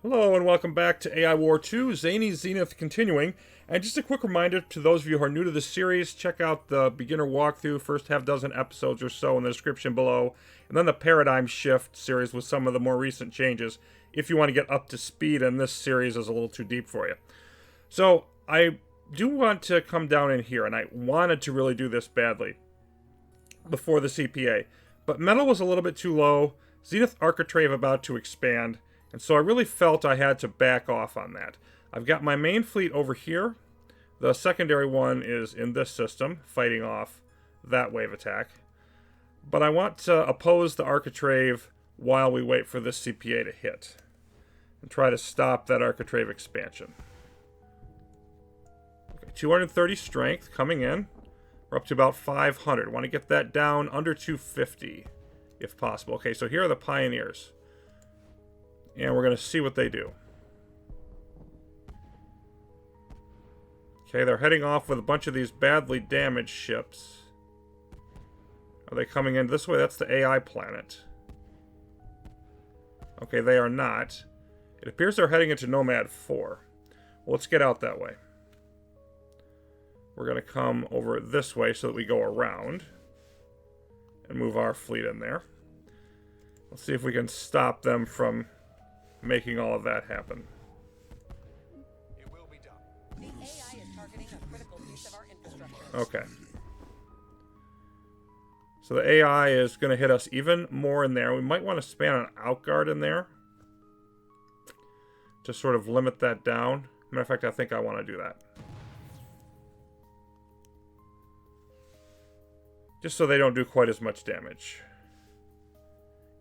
Hello and welcome back to AI War 2, Zany Zenith continuing. And just a quick reminder to those of you who are new to this series, check out the beginner walkthrough, first half dozen episodes or so in the description below, and then the Paradigm Shift series with some of the more recent changes if you want to get up to speed and this series is a little too deep for you. So I do want to come down in here, and I wanted to really do this badly before the CPA, but metal was a little bit too low, Zenith Architrave about to expand, and so I really felt I had to back off on that. I've got my main fleet over here. The secondary one is in this system, fighting off that wave attack. But I want to oppose the Architrave while we wait for this CPA to hit. And try to stop that Architrave expansion. Okay, 230 strength coming in. We're up to about 500. Want to get that down under 250 if possible. Okay, so here are the Pioneers. And we're going to see what they do. Okay, they're heading off with a bunch of these badly damaged ships. Are they coming in this way? That's the AI planet. Okay, they are not. It appears they're heading into Nomad 4. Well, let's get out that way. We're going to come over this way so that we go around and move our fleet in there. Let's see if we can stop them from making all of that happen. It will be done. The AI is targeting a critical piece of our infrastructure. Okay. So the AI is going to hit us even more in there. We might want to span an outguard in there to sort of limit that down. Matter of fact, I think I want to do that. Just so they don't do quite as much damage.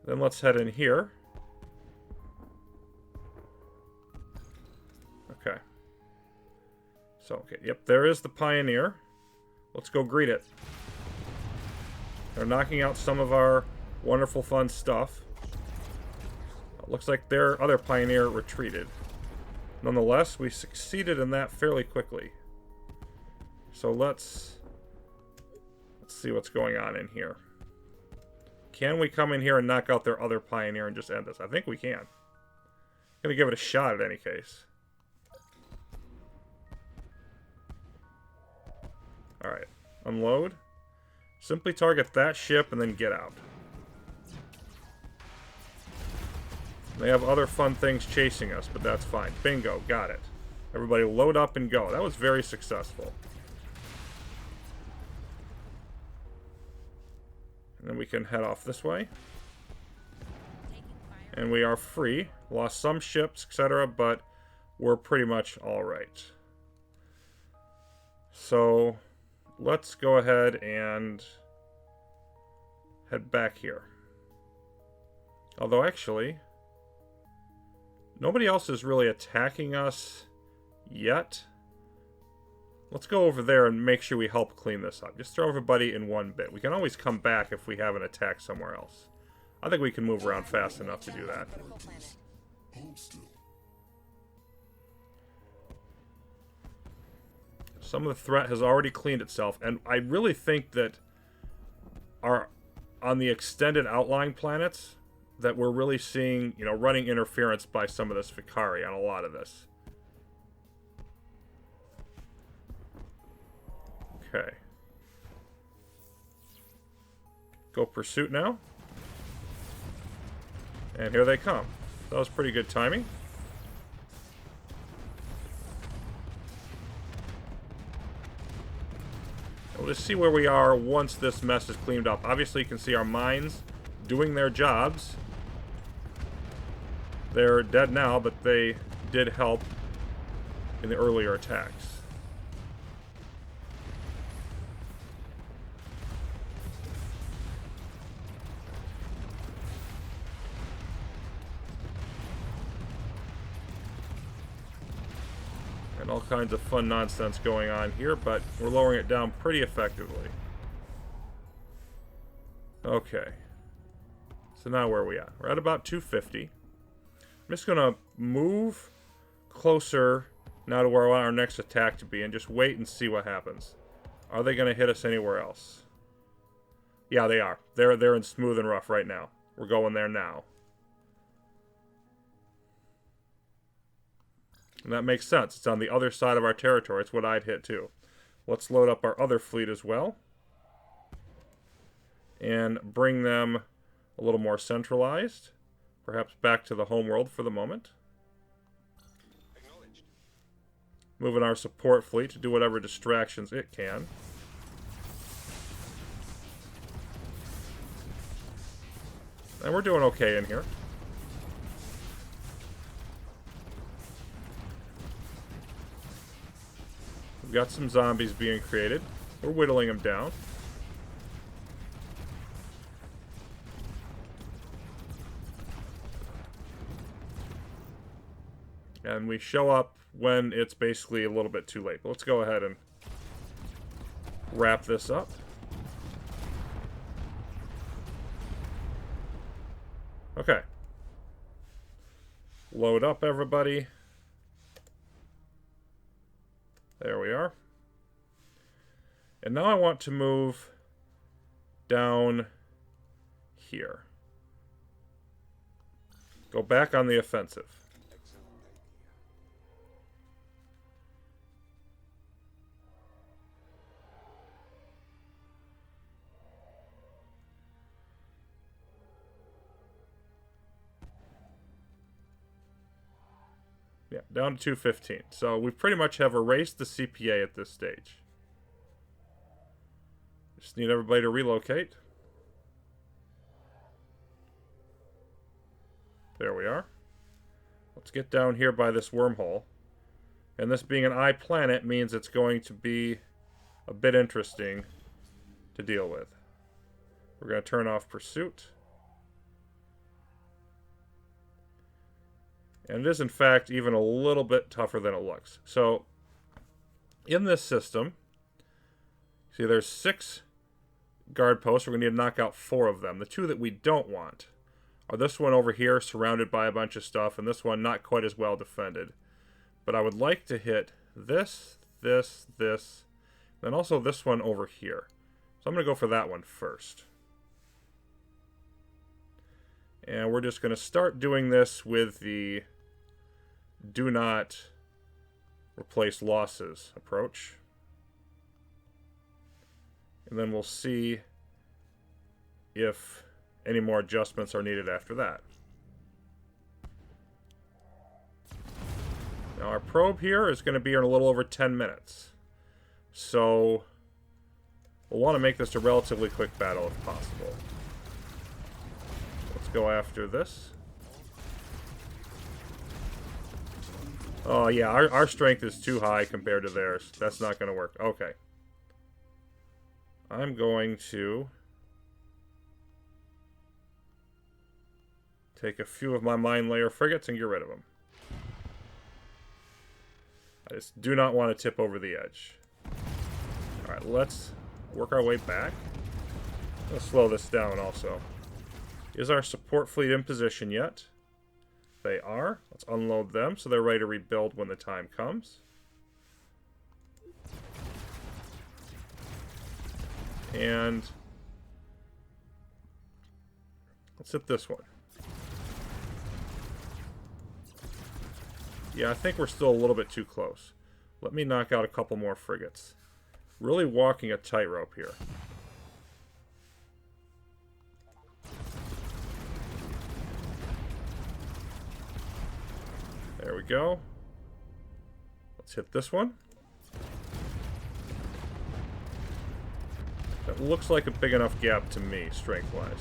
Then let's head in here. Okay. So, okay, yep, there is the Pioneer. Let's go greet it. They're knocking out some of our wonderful, fun stuff. It looks like their other Pioneer retreated. Nonetheless, we succeeded in that fairly quickly. So let's see what's going on in here. Can we come in here and knock out their other Pioneer and just end this? I think we can. I'm gonna give it a shot in any case. Alright, unload. Simply target that ship and then get out. They have other fun things chasing us, but that's fine. Bingo, got it. Everybody load up and go. That was very successful. And then we can head off this way. And we are free. Lost some ships, etc., but we're pretty much alright. So let's go ahead and head back here. Although actually, nobody else is really attacking us yet. Let's go over there and make sure we help clean this up. Just throw everybody in one bit. We can always come back if we have an attack somewhere else. I think we can move around fast enough to do that. Some of the threat has already cleaned itself, and I really think that on the extended outlying planets that we're really seeing, you know, running interference by some of this Vicari on a lot of this. Okay. Go pursuit now. And here they come. That was pretty good timing. We'll just see where we are once this mess is cleaned up. Obviously, you can see our mines doing their jobs. They're dead now, but they did help in the earlier attacks. And all kinds of fun nonsense going on here, but we're lowering it down pretty effectively. Okay. So now where are we at? We're at about 250. I'm just going to move closer now to where I want our next attack to be and just wait and see what happens. Are they going to hit us anywhere else? Yeah, they are. They're in smooth and rough right now. We're going there now. And that makes sense. It's on the other side of our territory. It's what I'd hit too. Let's load up our other fleet as well. And bring them a little more centralized. Perhaps back to the home world for the moment. Moving our support fleet to do whatever distractions it can. And we're doing okay in here. We've got some zombies being created. We're whittling them down. And we show up when it's basically a little bit too late. But let's go ahead and wrap this up. Okay. Load up, everybody. There we are. And now I want to move down here. Go back on the offensive. Yeah, down to 215. So we pretty much have erased the CPA at this stage. Just need everybody to relocate. There we are. Let's get down here by this wormhole. And this being an eye planet means it's going to be a bit interesting to deal with. We're going to turn off pursuit. And it is, in fact, even a little bit tougher than it looks. So, in this system, see there's 6 guard posts. We're going to need to knock out 4 of them. The 2 that we don't want are this one over here, surrounded by a bunch of stuff, and this one not quite as well defended. But I would like to hit this, then also this one over here. So I'm going to go for that one first. And we're just going to start doing this with the do not replace losses approach. And then we'll see if any more adjustments are needed after that. Now our probe here is going to be in a little over 10 minutes. So we'll want to make this a relatively quick battle if possible. Let's go after this. Oh yeah, our strength is too high compared to theirs. That's not going to work. Okay. I'm going to take a few of my mine layer frigates and get rid of them. I just do not want to tip over the edge. Alright, let's work our way back. Let's slow this down also. Is our support fleet in position yet? They are. Let's unload them so they're ready to rebuild when the time comes. And let's hit this one. Yeah, I think we're still a little bit too close. Let me knock out a couple more frigates. Really walking a tightrope here. There we go. Let's hit this one. That looks like a big enough gap to me, strength-wise.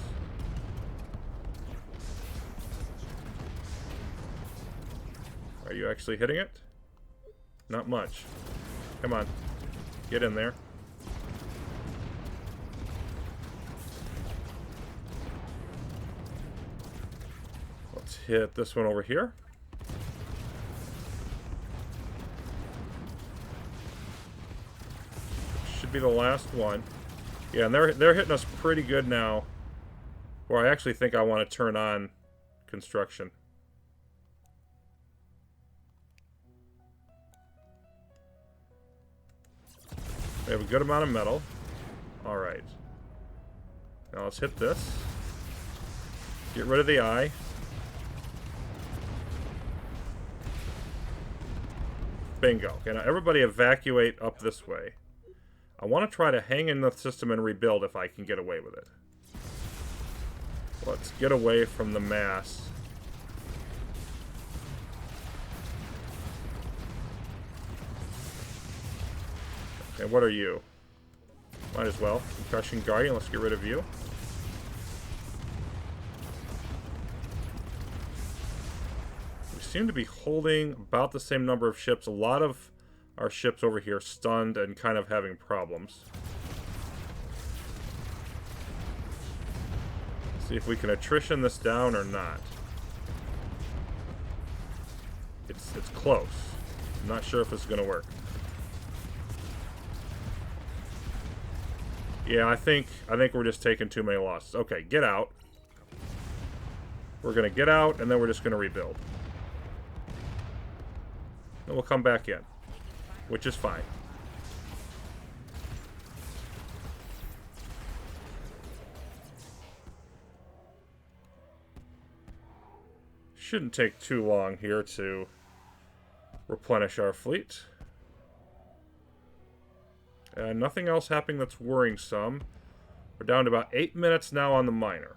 Are you actually hitting it? Not much. Come on. Get in there. Let's hit this one over here. Should be the last one. Yeah, and they're hitting us pretty good now. Where I actually think I want to turn on construction. We have a good amount of metal. Alright. Now let's hit this. Get rid of the eye. Bingo. Okay, now everybody evacuate up this way. I want to try to hang in the system and rebuild if I can get away with it. Let's get away from the mass. Okay, what are you? Might as well. Concussion Guardian, let's get rid of you. We seem to be holding about the same number of ships. A lot of our ships over here stunned and kind of having problems. See if we can attrition this down or not. It's close. I'm not sure if it's going to work. Yeah, I think we're just taking too many losses. Okay, get out. We're going to get out, and then we're just going to rebuild. Then we'll come back in, which is fine. Shouldn't take too long here to replenish our fleet. Nothing else happening that's worrying some. We're down to about 8 minutes now on the miner.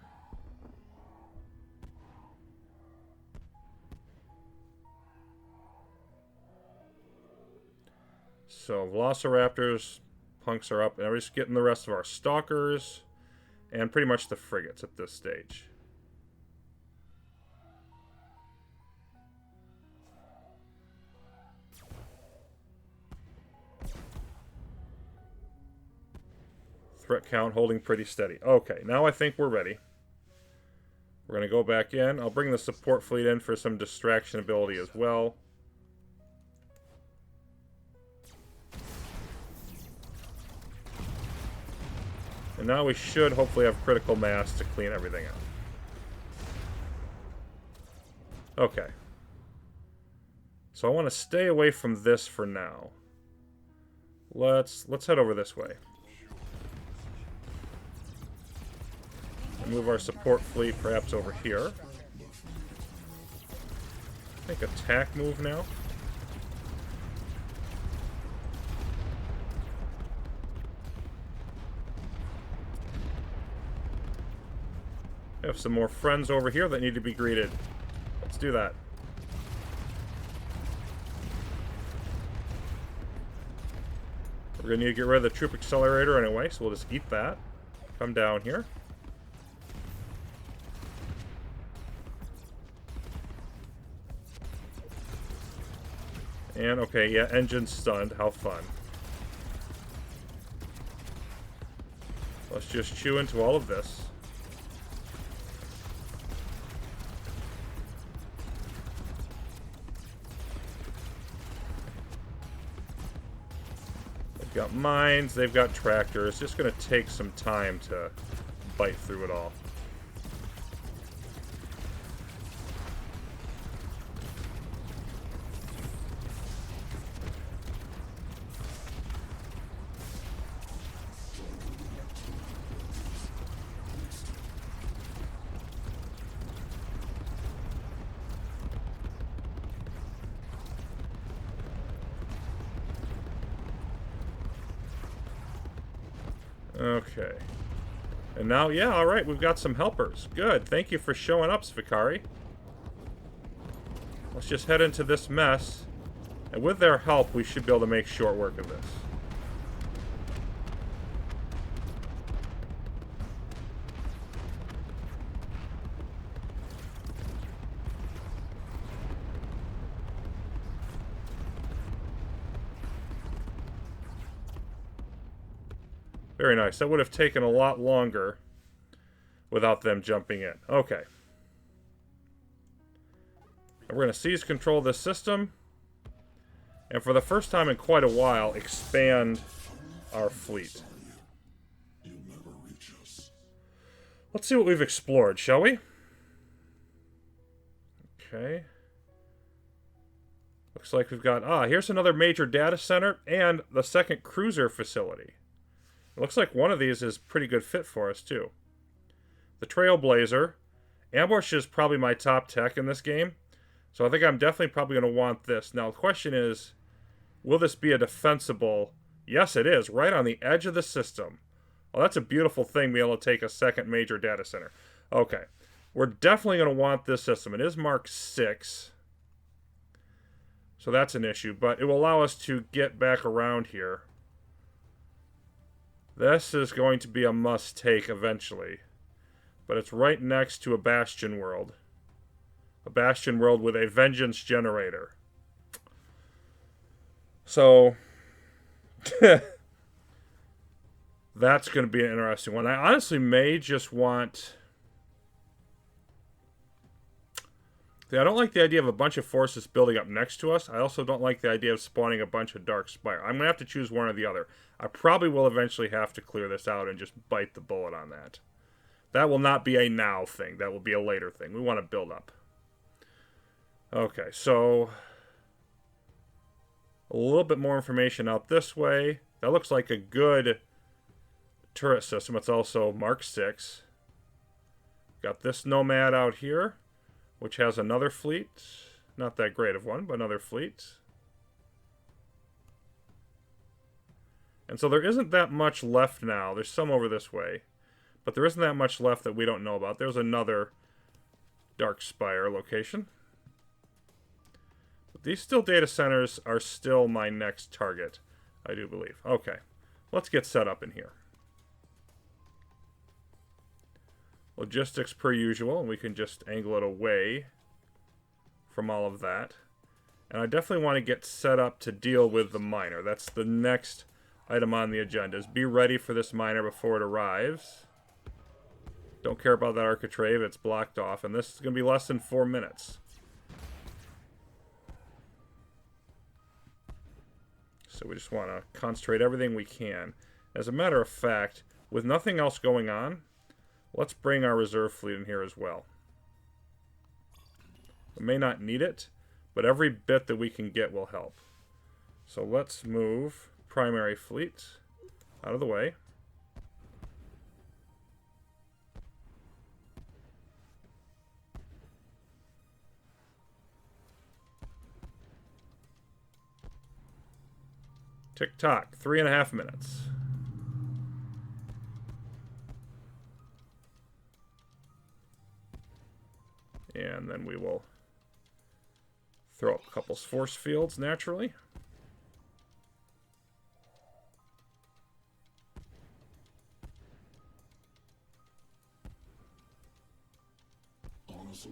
So, Velociraptors, punks are up, and we're just getting the rest of our stalkers, and pretty much the frigates at this stage. Threat count holding pretty steady. Okay, now I think we're ready. We're going to go back in. I'll bring the support fleet in for some distraction ability as well. And now we should hopefully have critical mass to clean everything out. Okay. So I want to stay away from this for now. Let's head over this way. Move our support fleet perhaps over here. I think attack move now. We have some more friends over here that need to be greeted. Let's do that. We're going to need to get rid of the troop accelerator anyway, so we'll just eat that. Come down here. And, okay, yeah, engine stunned. How fun. Let's just chew into all of this. They've got mines, they've got tractors. Just going to take some time to bite through it all. Okay. And now, yeah, alright, we've got some helpers. Good. Thank you for showing up, Svikari. Let's just head into this mess. And with their help, we should be able to make short work of this. Very nice. That would have taken a lot longer without them jumping in. Okay. And we're going to seize control of this system. And for the first time in quite a while, expand our fleet. Let's see what we've explored, shall we? Okay. Looks like we've got... here's another major data center and the second cruiser facility. It looks like one of these is a pretty good fit for us, too. The Trailblazer. Ambush is probably my top tech in this game. So I think I'm definitely probably going to want this. Now, the question is, Will this be a defensible? Yes, it is. Right on the edge of the system. Well, that's a beautiful thing, being able to take a second major data center. Okay. We're definitely going to want this system. It is Mark 6. So that's an issue, but it will allow us to get back around here. This is going to be a must-take eventually. But it's right next to a Bastion world. A Bastion world with a Vengeance generator. So... that's going to be an interesting one. I honestly may just want... I don't like the idea of a bunch of forces building up next to us. I also don't like the idea of spawning a bunch of Dark Spire. I'm going to have to choose one or the other. I probably will eventually have to clear this out and just bite the bullet on that. That will not be a now thing. That will be a later thing. We want to build up. Okay, so... a little bit more information out this way. That looks like a good turret system. It's also Mark 6. Got this Nomad out here, which has another fleet. Not that great of one, but another fleet. And so there isn't that much left now. There's some over this way. But there isn't that much left that we don't know about. There's another Dark Spire location. But these still data centers are still my next target, I do believe. Okay, let's get set up in here. Logistics per usual, and we can just angle it away from all of that. And I definitely want to get set up to deal with the miner. That's the next item on the agenda, is be ready for this miner before it arrives. Don't care about that architrave, it's blocked off, and this is going to be less than 4 minutes. So we just want to concentrate everything we can. As a matter of fact, with nothing else going on, let's bring our reserve fleet in here as well. We may not need it, but every bit that we can get will help. So let's move primary fleet out of the way. Tick-tock, 3.5 minutes. And then we will throw up a couple force fields naturally. Honestly,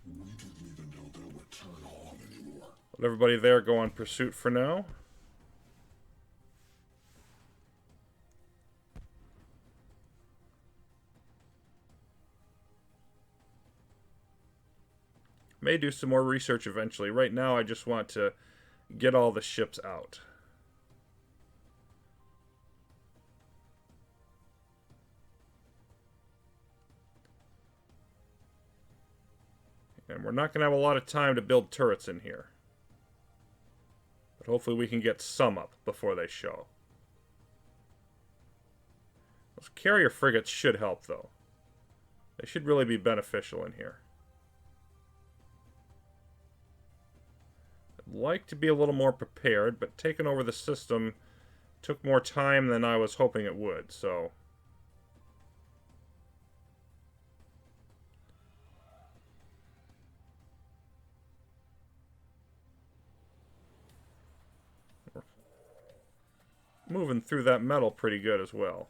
we didn't even know they would turn on anymore. Let everybody there go on pursuit for now. May do some more research eventually. Right now, I just want to get all the ships out. And we're not going to have a lot of time to build turrets in here. But hopefully we can get some up before they show. Those carrier frigates should help, though. They should really be beneficial in here. I'd like to be a little more prepared, but taking over the system took more time than I was hoping it would, so... moving through that metal pretty good as well.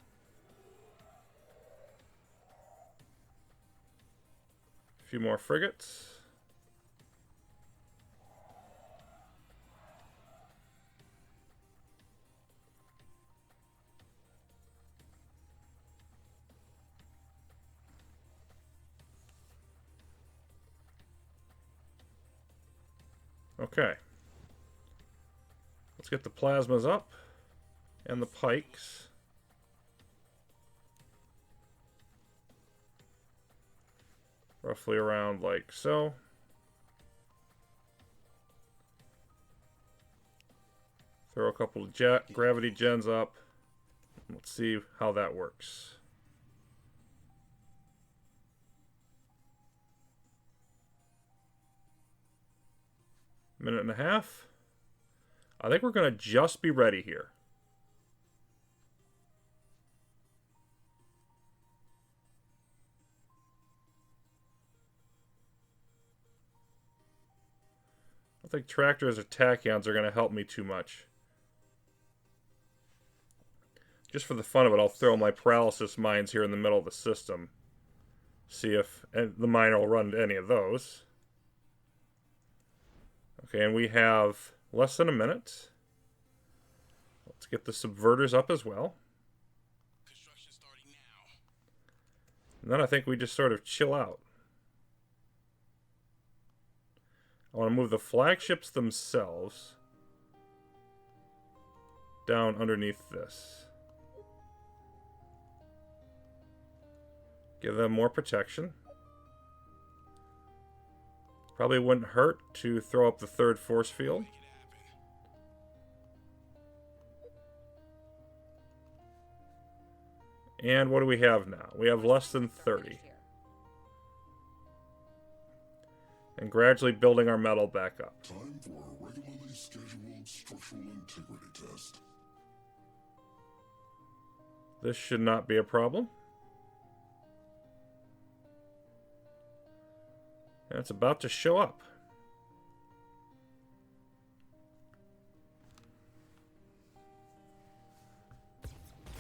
A few more frigates. Okay. Let's get the plasmas up. And the pikes. Roughly around like so. Throw a couple of gravity gens up. Let's see how that works. Minute and a half. I think we're going to just be ready here. I don't think tractors or tachyons are going to help me too much. Just for the fun of it, I'll throw my paralysis mines here in the middle of the system. See if the miner will run into any of those. Okay, and we have less than a minute. Let's get the subverters up as well. Construction starting now. And then I think we just sort of chill out. I want to move the flagships themselves down underneath this. Give them more protection. Probably wouldn't hurt to throw up the third force field. Make it happen. And what do we have now? We have less than 30. And gradually building our metal back up. Time for a regularly scheduled structural integrity test. This should not be a problem. And it's about to show up.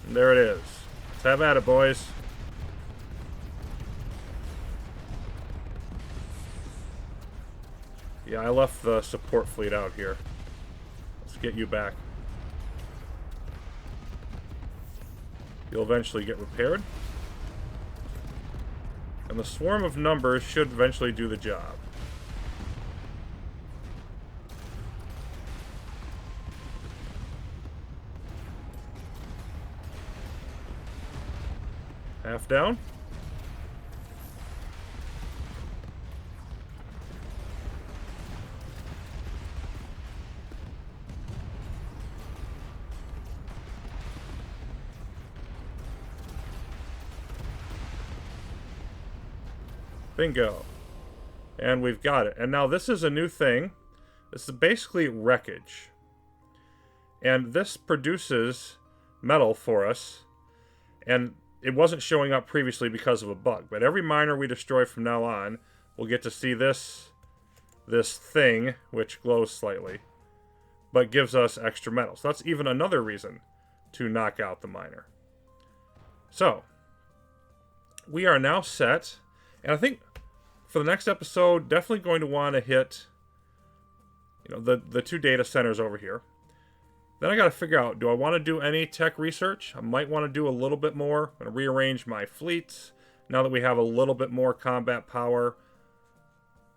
And there it is. Let's have at it, boys. Yeah, I left the support fleet out here. Let's get you back. You'll eventually get repaired. And the swarm of numbers should eventually do the job. Half down. Bingo. And we've got it. And now this is a new thing. This is basically wreckage. And this produces metal for us. And it wasn't showing up previously because of a bug. But every miner we destroy from now on, we'll get to see this thing, which glows slightly, but gives us extra metal. So that's even another reason to knock out the miner. So, we are now set. And I think for the next episode, definitely going to want to hit, the two data centers over here. Then I got to figure out, do I want to do any tech research? I might want to do a little bit more. I'm going to rearrange my fleets now that we have a little bit more combat power.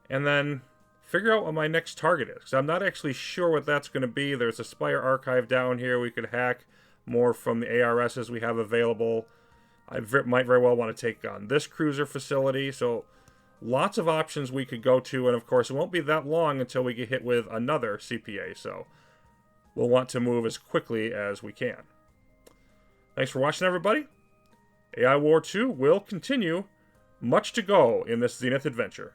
And then figure out what my next target is. Because I'm not actually sure what that's going to be. There's a Spire archive down here. We could hack more from the ARSs we have available. I might very well want to take on this cruiser facility. So lots of options we could go to. And of course, it won't be that long until we get hit with another CPA. So we'll want to move as quickly as we can. Thanks for watching, everybody. AI War 2 will continue. Much to go in this Zenith adventure.